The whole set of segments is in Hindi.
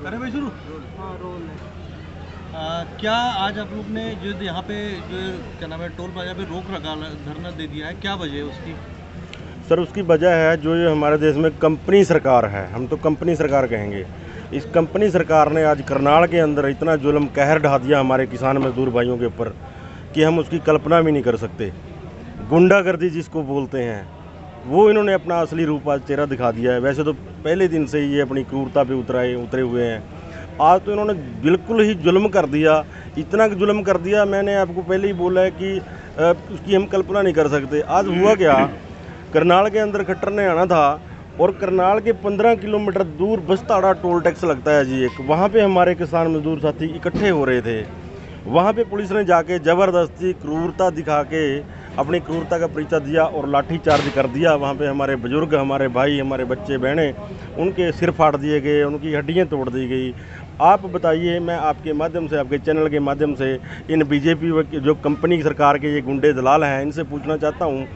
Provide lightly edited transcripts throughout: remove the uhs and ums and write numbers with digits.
अरे भाई शुरू। हाँ रोल है। क्या आज आप लोग ने जो यहाँ पे जो क्या नाम है टोल प्लाजा पे रोक लगा धरना दे दिया है, क्या वजह है उसकी? सर उसकी वजह है जो ये हमारे देश में कंपनी सरकार है, हम तो कंपनी सरकार कहेंगे। इस कंपनी सरकार ने आज करनाल के अंदर इतना जुल्म कहर ढा दिया हमारे किसान मजदूर भाइयों के ऊपर कि हम उसकी कल्पना भी नहीं कर सकते। गुंडागर्दी जिसको बोलते हैं वो इन्होंने अपना असली रूप आज चेहरा दिखा दिया है। वैसे तो पहले दिन से ही ये अपनी क्रूरता पे उतरे हुए हैं। आज तो इन्होंने बिल्कुल ही जुल्म कर दिया, इतना जुल्म कर दिया, मैंने आपको पहले ही बोला है कि उसकी हम कल्पना नहीं कर सकते। आज हुआ क्या, करनाल के अंदर खट्टर ने आना था और करनाल के 15 किलोमीटर दूर बस्ताड़ा टोल टैक्स लगता है जी एक, वहाँ पे हमारे किसान मजदूर साथी इकट्ठे हो रहे थे। वहाँ पे पुलिस ने जाके ज़बरदस्ती क्रूरता दिखा के अपनी क्रूरता का परिचय दिया और लाठी चार्ज कर दिया। वहाँ पे हमारे बुजुर्ग, हमारे भाई, हमारे बच्चे बहनें, उनके सिर फाड़ दिए गए, उनकी हड्डियाँ तोड़ दी गई। आप बताइए, मैं आपके माध्यम से, आपके चैनल के माध्यम से इन बीजेपी जो कंपनी सरकार के ये गुंडे दलाल हैं, इनसे पूछना चाहता हूँ,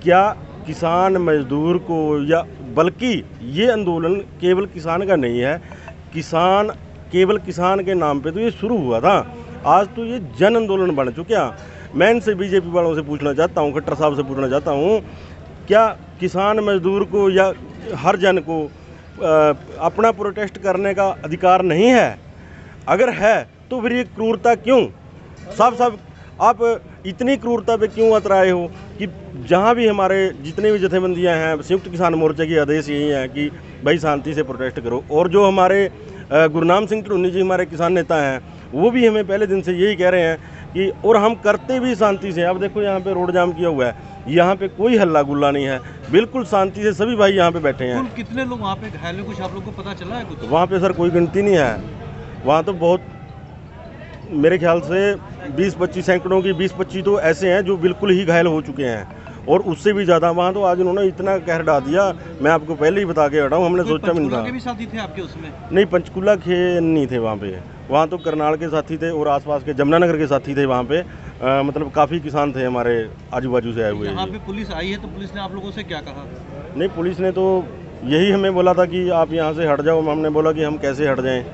क्या किसान मजदूर को, या बल्कि ये आंदोलन केवल किसान का नहीं है, केवल किसान के नाम पे तो ये शुरू हुआ था, आज तो ये जन आंदोलन बन चुका। मैं इनसे बीजेपी वालों से पूछना चाहता हूँ, खट्टर साहब से पूछना चाहता हूँ, क्या किसान मजदूर को या हर जन को अपना प्रोटेस्ट करने का अधिकार नहीं है? अगर है तो फिर ये क्रूरता क्यों? साफ आप इतनी क्रूरता पे क्यों उतराए हो कि जहाँ भी हमारे जितने भी जथेबंदियाँ हैं, संयुक्त किसान मोर्चे की आदेश यही है कि भाई शांति से प्रोटेस्ट करो। और जो हमारे गुरनाम सिंह ढूंढनी जी हमारे किसान नेता हैं, वो भी हमें पहले दिन से यही कह रहे हैं कि, और हम करते भी शांति से। अब देखो यहाँ पे रोड जाम किया हुआ है, यहाँ पे कोई हल्ला गुल्ला नहीं है, बिल्कुल शांति से सभी भाई यहाँ पे बैठे हैं। कितने लोग वहाँ पे घायल हैं, कुछ आप लोग को पता चला है कुछ? वहाँ पे सर कोई गिनती नहीं है, वहाँ तो बहुत, मेरे ख्याल से 20-25 सैकड़ों की 20-25 तो ऐसे हैं जो बिल्कुल ही घायल हो चुके हैं, और उससे भी ज़्यादा। वहाँ तो आज उन्होंने इतना कहर डाल दिया, मैं आपको पहले ही बता के हटा हूँ, हमने सोचा भी नहीं था। के भी साथी थे आपके उसमें? नहीं, पंचकूला के नहीं थे वहाँ पे, वहाँ तो करनाल के साथी थे और आसपास के जमुनानगर के साथी थे वहाँ पे। मतलब काफ़ी किसान थे हमारे आजू बाजू से आए हुए। यहाँ पे पुलिस आई है तो पुलिस ने आप लोगों से क्या कहा? नहीं, पुलिस ने तो यही हमें बोला था कि आप यहाँ से हट जाओ। हमने बोला कि हम कैसे हट जाएं,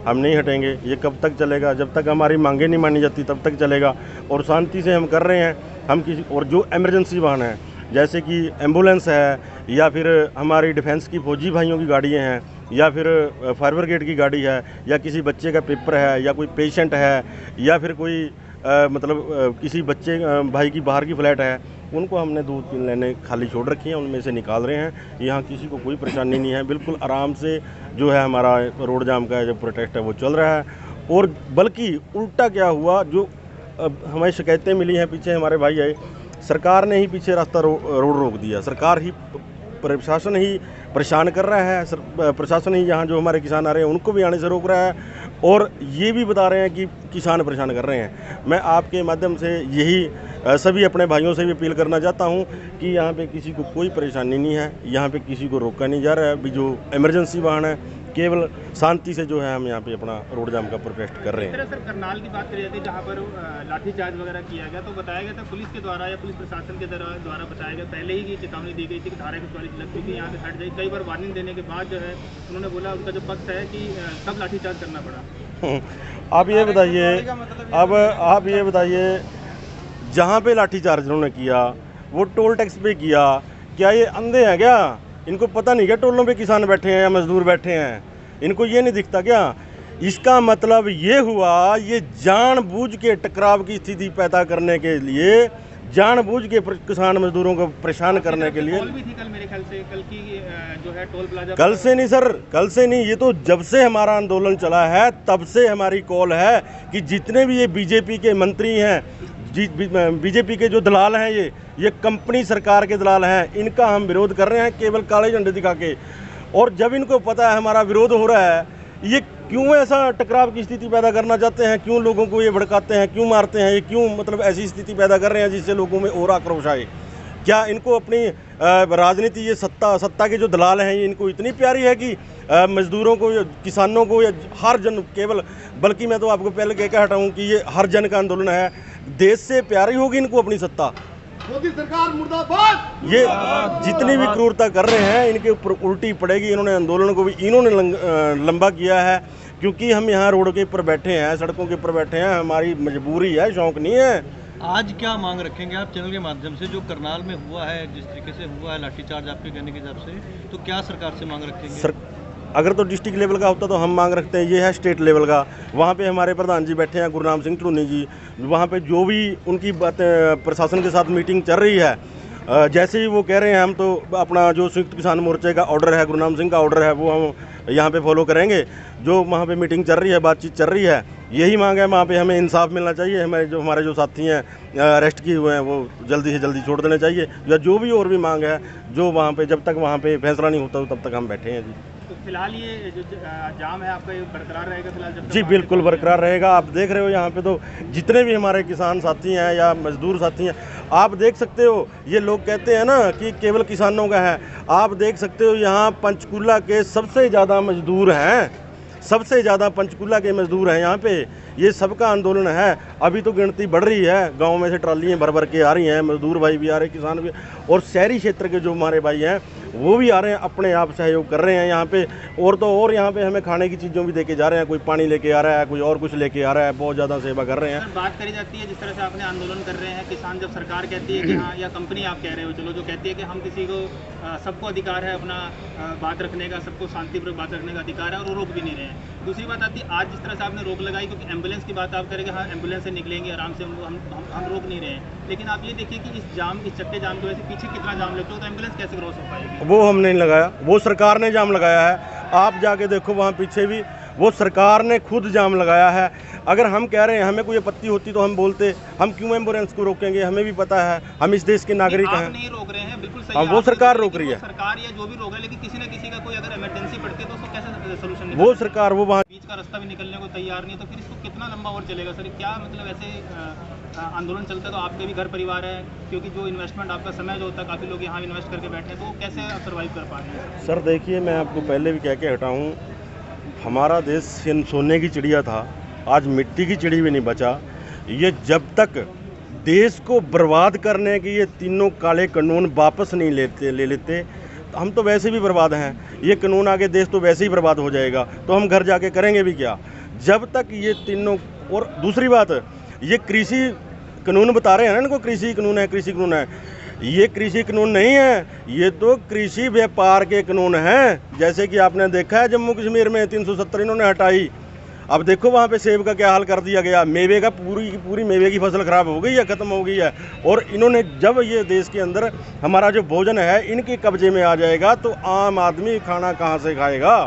हम नहीं हटेंगे, ये कब तक चलेगा, जब तक हमारी मांगें नहीं मानी जाती तब तक चलेगा। और शांति से हम कर रहे हैं। हम किसी, और जो एमरजेंसी वाहन है जैसे कि एम्बुलेंस है, या फिर हमारी डिफेंस की फौजी भाइयों की गाड़ियाँ हैं, या फिर फायर ब्रिगेड की गाड़ी है, या किसी बच्चे का पेपर है, या कोई पेशेंट है, या फिर कोई किसी बच्चे भाई की बाहर की फ़्लाइट है, उनको हमने 2-3 लाइनें खाली छोड़ रखी हैं, उनमें से निकाल रहे हैं। यहाँ किसी को कोई परेशानी नहीं है, बिल्कुल आराम से जो है हमारा रोड जाम का जो प्रोटेस्ट है वो चल रहा है। और बल्कि उल्टा क्या हुआ, जो हमें शिकायतें मिली हैं, पीछे हमारे भाई आए, सरकार ने ही पीछे रास्ता रोड रोक दिया, सरकार ही, प्रशासन ही परेशान कर रहा है। प्रशासन ही यहाँ जो हमारे किसान आ रहे हैं उनको भी आने से रोक रहा है, और ये भी बता रहे हैं कि किसान परेशान कर रहे हैं। मैं आपके माध्यम से यही सभी अपने भाइयों से भी अपील करना चाहता हूँ कि यहाँ पे किसी को कोई परेशानी नहीं है, यहाँ पे किसी को रोका नहीं जा रहा है। अभी जो इमरजेंसी वाहन है, केवल शांति से जो है हम यहाँ पे अपना रोड जाम का प्रोटेस्ट कर रहे हैं। सर करनाल की बात करी जाती है जहाँ पर लाठीचार्ज वगैरह किया गया, तो बताया गया था पुलिस के द्वारा या पुलिस प्रशासन के द्वारा बताया गया, पहले ही चेतावनी दी गई थी कि धारा 144 लग चुकी है, यहाँ से हट जाए। कई बार वार्निंग देने के बाद जो है उन्होंने बोला, उनका जो पक्ष है कि सब लाठीचार्ज करना पड़ा। आप ये बताइए, अब आप ये बताइए, जहाँ पे लाठीचार्ज उन्होंने किया वो टोल टैक्स पे किया, क्या ये अंधे हैं क्या? इनको पता नहीं क्या टोलों पे किसान बैठे हैं या मजदूर बैठे हैं? इनको ये नहीं दिखता क्या? इसका मतलब ये हुआ, ये जानबूझ के टकराव की स्थिति पैदा करने के लिए, जानबूझ के किसान मजदूरों को परेशान करने के लिए। कॉल भी थी कल मेरे ख्याल से, कल की जो है टोल प्लाजा। कल से नहीं सर, कल से नहीं, ये तो जब से हमारा आंदोलन चला है तब से हमारी कॉल है कि जितने भी ये बीजेपी के मंत्री हैं, बीजेपी के जो दलाल हैं, ये कंपनी सरकार के दलाल हैं, इनका हम विरोध कर रहे हैं केवल काले झंडे दिखा के। और जब इनको पता है हमारा विरोध हो रहा है, ये क्यों ऐसा टकराव की स्थिति पैदा करना चाहते हैं, क्यों लोगों को ये भड़काते हैं, क्यों मारते हैं, ये क्यों मतलब ऐसी स्थिति पैदा कर रहे हैं जिससे लोगों में और आक्रोश आए? क्या इनको अपनी राजनीति, ये सत्ता के जो दलाल हैं, ये इनको इतनी प्यारी है कि मजदूरों को या किसानों को या हर जन, केवल, बल्कि मैं तो आपको पहले कह के हटा हूँ कि ये हर जन का आंदोलन है, देश से प्यारी होगी इनको अपनी सत्ता। मोदी सरकार मुर्दाबाद। ये जितनी भी क्रूरता कर रहे हैं इनके ऊपर उल्टी पड़ेगी। इन्होंने आंदोलन को भी इन्होंने लंबा किया है, क्योंकि हम यहाँ रोड के ऊपर बैठे हैं, सड़कों के ऊपर बैठे हैं, हमारी मजबूरी है, शौक नहीं है। आज क्या मांग रखेंगे आप चैनल के माध्यम से, जो करनाल में हुआ है, जिस तरीके से हुआ है लाठीचार्ज आपके कहने के हिसाब से, तो क्या सरकार से मांग रखेंगे? अगर तो डिस्ट्रिक्ट लेवल का होता तो हम मांग रखते हैं, ये है स्टेट लेवल का। वहाँ पे हमारे प्रधान जी बैठे हैं, गुरनाम सिंह टूनी जी, वहाँ पे जो भी उनकी बातें प्रशासन के साथ मीटिंग चल रही है, जैसे ही वो कह रहे हैं हम तो अपना जो संयुक्त किसान मोर्चे का ऑर्डर है, गुरनाम सिंह का ऑर्डर है, वो हम यहाँ पे फॉलो करेंगे। जो वहाँ पे मीटिंग चल रही है, बातचीत चल रही है, यही मांग है। वहाँ पे हमें इंसाफ मिलना चाहिए, हमारे जो साथी हैं अरेस्ट किए हुए हैं वो जल्दी से जल्दी छोड़ देने चाहिए, या जो भी और भी मांग है जो वहाँ पे जब तक वहाँ पे फैसला नहीं होता तब तक हम बैठे हैं जी। तो फिलहाल ये जो जाम है आपका, ये बरकरार रहेगा फिलहाल जब तक? जी बिल्कुल बरकरार रहेगा। आप देख रहे हो यहाँ पे तो जितने भी हमारे किसान साथी हैं या मजदूर साथी हैं, आप देख सकते हो। ये लोग कहते हैं ना कि केवल किसानों का है, आप देख सकते हो यहाँ पंचकूला के सबसे ज़्यादा मजदूर हैं, सबसे ज़्यादा पंचकूला के मजदूर हैं यहाँ पे। ये सबका आंदोलन है। अभी तो गिनती बढ़ रही है, गांव में से ट्रालियाँ भर भर के आ रही हैं, मजदूर भाई भी आ रहे हैं, किसान भी, और शहरी क्षेत्र के जो हमारे भाई हैं वो भी आ रहे हैं, अपने आप सहयोग कर रहे हैं यहाँ पे। और तो और यहाँ पे हमें खाने की चीज़ों भी देके जा रहे हैं, कोई पानी लेके आ रहा है, कोई और कुछ लेके आ रहा है, बहुत ज़्यादा सेवा कर रहे हैं। सर, बात करी जाती है जिस तरह से आपने आंदोलन कर रहे हैं किसान, जब सरकार कहती है कि हाँ, या कंपनी आप कह रहे हो चलो, जो कहती है कि हम किसी को सबको अधिकार है अपना बात रखने का, सबको शांतिपूर्वक बात रखने का अधिकार है, और वो रोक भी नहीं रहे हैं। दूसरी बात आती है आज जिस तरह से आपने रोक लगाई, क्योंकि एम्बुलेंस की बात आप करेंगे, हाँ एम्बुलेंस से निकलेंगे आराम से, हम रोक नहीं रहे हैं, लेकिन आप ये देखिए कि इस जाम, इस चक्के जाम की वजह से पीछे कितना जाम लगता है, तो एम्बुलेंस कैसे क्रॉस हो पाएगी? वो हमने नहीं लगाया, वो सरकार ने जाम लगाया है। आप जाके देखो वहाँ पीछे भी वो सरकार ने खुद जाम लगाया है। अगर हम कह रहे हैं, हमें कोई आपत्ति होती तो हम बोलते, हम क्यों एम्बुलेंस को रोकेंगे? हमें भी पता है, हम इस देश के नागरिक हैं। आप नहीं रोक रहे हैं, बिल्कुल सही हाँ, है, वो सरकार रोक रही है, सरकार या जो भी रोक रहा है, लेकिन किसी न किसी का कोई अगर इमरजेंसी पड़ती है तो उसको कैसे सोल्यूशन? वो सरकार वो वहाँ बीच का रास्ता भी निकलने को तैयार नहीं है, तो फिर इसको कितना लंबा और चलेगा सर? क्या मतलब ऐसे आंदोलन चलता है तो आपके भी घर परिवार है, क्योंकि जो इन्वेस्टमेंट आपका समय जो होता है, काफ़ी लोग यहाँ इन्वेस्ट करके बैठे हैं, तो वो कैसे सर्वाइव कर पा रहे हैं? सर देखिए, मैं आपको पहले भी कह के हटा हूँ, हमारा देश सोने की चिड़िया था, आज मिट्टी की चिड़ी भी नहीं बचा। ये जब तक देश को बर्बाद करने के ये तीनों काले कानून वापस नहीं ले लेते, हम तो वैसे भी बर्बाद हैं। ये कानून आगे देश तो वैसे ही बर्बाद हो जाएगा, तो हम घर जाके करेंगे भी क्या जब तक ये तीनों। और दूसरी बात, ये कृषि कानून बता रहे हैं ना इनको, कृषि कानून है, कृषि कानून है, ये कृषि कानून नहीं है, ये तो कृषि व्यापार के कानून हैं। जैसे कि आपने देखा है जम्मू कश्मीर में 370 इन्होंने हटाई, अब देखो वहाँ पे सेब का क्या हाल कर दिया गया, मेवे का पूरी की पूरी मेवे की फसल खराब हो गई है, ख़त्म हो गई है। और इन्होंने जब ये देश के अंदर हमारा जो भोजन है इनके कब्जे में आ जाएगा तो आम आदमी खाना कहाँ से खाएगा?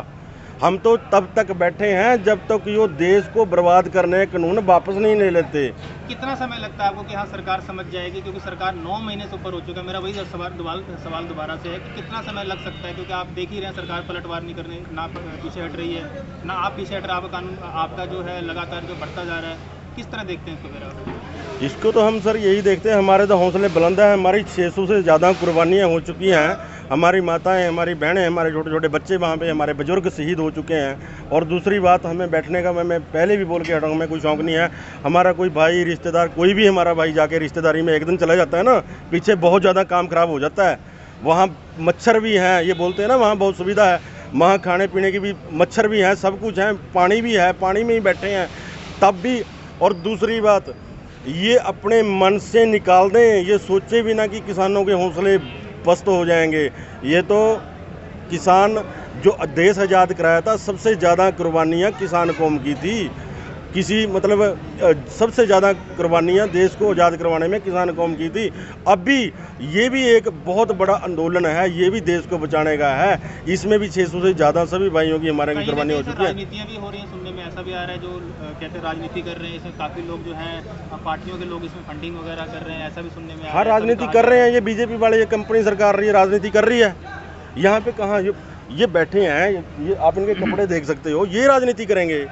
हम तो तब तक बैठे हैं जब तक ये देश को बर्बाद करने कानून वापस नहीं ले लेते। कितना समय लगता है आपको कि हाँ सरकार समझ जाएगी? क्योंकि सरकार 9 महीने से ऊपर हो चुका है। मेरा वही सवाल दोबारा से है कि कितना समय लग सकता है, क्योंकि आप देख ही रहे हैं सरकार पलटवार नहीं करने, ना पीछे हट रही है, ना आप पीछे हट रहे, आपका कानून आपका जो है लगातार जो बढ़ता जा रहा है। किस तरह देखते हैं इसको? मेरा इसको तो हम सर यही देखते हैं, हमारे तो हौसले बुलंद हैं, हमारी 600 से ज़्यादा कुर्बानियाँ हो चुकी हैं, हमारी माताएं, हमारी बहनें, हमारे छोटे छोटे बच्चे वहाँ पे, हमारे बुजुर्ग शहीद हो चुके हैं। और दूसरी बात, हमें बैठने का, मैं पहले भी बोल के हटा हूँ, हमें कोई शौक़ नहीं है। हमारा कोई भाई रिश्तेदार, कोई भी हमारा भाई जाके रिश्तेदारी में एक दिन चला जाता है ना, पीछे बहुत ज़्यादा काम खराब हो जाता है। वहाँ मच्छर भी हैं, ये बोलते हैं ना वहाँ बहुत सुविधा है, वहाँ खाने पीने की भी, मच्छर भी हैं, सब कुछ है, पानी भी है, पानी में ही बैठे हैं तब भी। और दूसरी बात, ये अपने मन से निकाल दें, ये सोचे भी ना कि किसानों के हौसले पस्त हो जाएंगे। ये तो किसान जो देश आज़ाद कराया था, सबसे ज़्यादा कुर्बानियाँ किसान कौम की थी। किसी मतलब सबसे ज़्यादा कुर्बानियाँ देश को आज़ाद करवाने में किसान कौम की थी। अब भी ये भी एक बहुत बड़ा आंदोलन है, ये भी देश को बचाने का है। इसमें भी 600 से ज़्यादा सभी भाइयों की हमारे की कुर्बानी हो चुकी है। राजनीतियाँ भी हो रही हैं, सुनने में ऐसा भी आ रहा है, जो कहते हैं राजनीति कर रहे हैं, इसमें काफ़ी लोग जो हैं पार्टियों के लोग इसमें फंडिंग वगैरह कर रहे हैं, ऐसा भी सुनने में आ रहा है। हाँ, राजनीति कर रहे हैं, ये बीजेपी वाले, ये कंपनी सरकार रही है, राजनीति कर रही है। यहाँ पे कहाँ ये बैठे हैं, ये आप इनके कपड़े देख सकते हो, ये राजनीति करेंगे,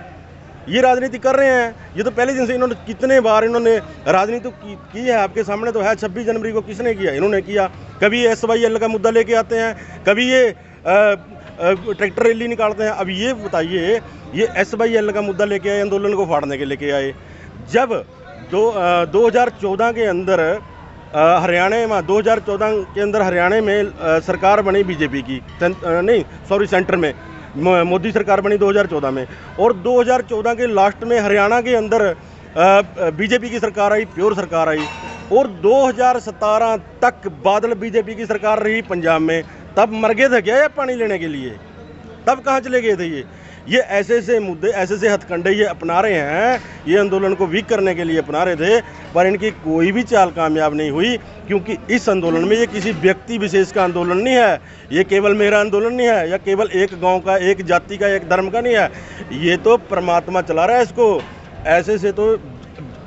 ये राजनीति कर रहे हैं। ये तो पहले दिन से इन्होंने कितने बार इन्होंने राजनीति की है, आपके सामने तो है। 26 जनवरी को किसने किया? इन्होंने किया। कभी SYL का मुद्दा लेके आते हैं, कभी ये ट्रैक्टर रैली निकालते हैं। अब ये बताइए, ये SYL का मुद्दा लेके आए, आंदोलन को फाड़ने के लेके आए। जब 2014 के अंदर हरियाणा में 2014 के अंदर हरियाणा में सरकार बनी बीजेपी की, नहीं सॉरी सेंटर में, मोदी सरकार बनी 2014 में, और 2014 के लास्ट में हरियाणा के अंदर बीजेपी की सरकार आई, प्योर सरकार आई, और 2017 तक बादल बीजेपी की सरकार रही पंजाब में। तब मर गए थे क्या ये पानी लेने के लिए? तब कहाँ चले गए थे ये ऐसे ऐसे मुद्दे, ऐसे ऐसे हथकंडे ये अपना रहे हैं, ये आंदोलन को वीक करने के लिए अपना रहे थे, पर इनकी कोई भी चाल कामयाब नहीं हुई, क्योंकि इस आंदोलन में ये किसी व्यक्ति विशेष का आंदोलन नहीं है, ये केवल मेरा आंदोलन नहीं है, या केवल एक गांव का, एक जाति का, एक धर्म का नहीं है, ये तो परमात्मा चला रहा है इसको ऐसे से। तो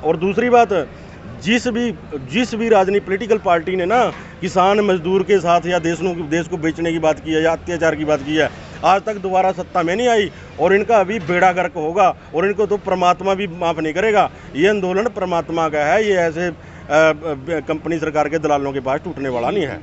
और दूसरी बात, जिस भी राजनीति पॉलिटिकल पार्टी ने ना किसान मजदूर के साथ या देश को बेचने की बात की है या अत्याचार की बात की है, आज तक दोबारा सत्ता में नहीं आई, और इनका अभी बेड़ा गर्क होगा, और इनको तो परमात्मा भी माफ़ नहीं करेगा। ये आंदोलन परमात्मा का है, ये ऐसे कंपनी सरकार के दलालों के पास टूटने वाला नहीं है।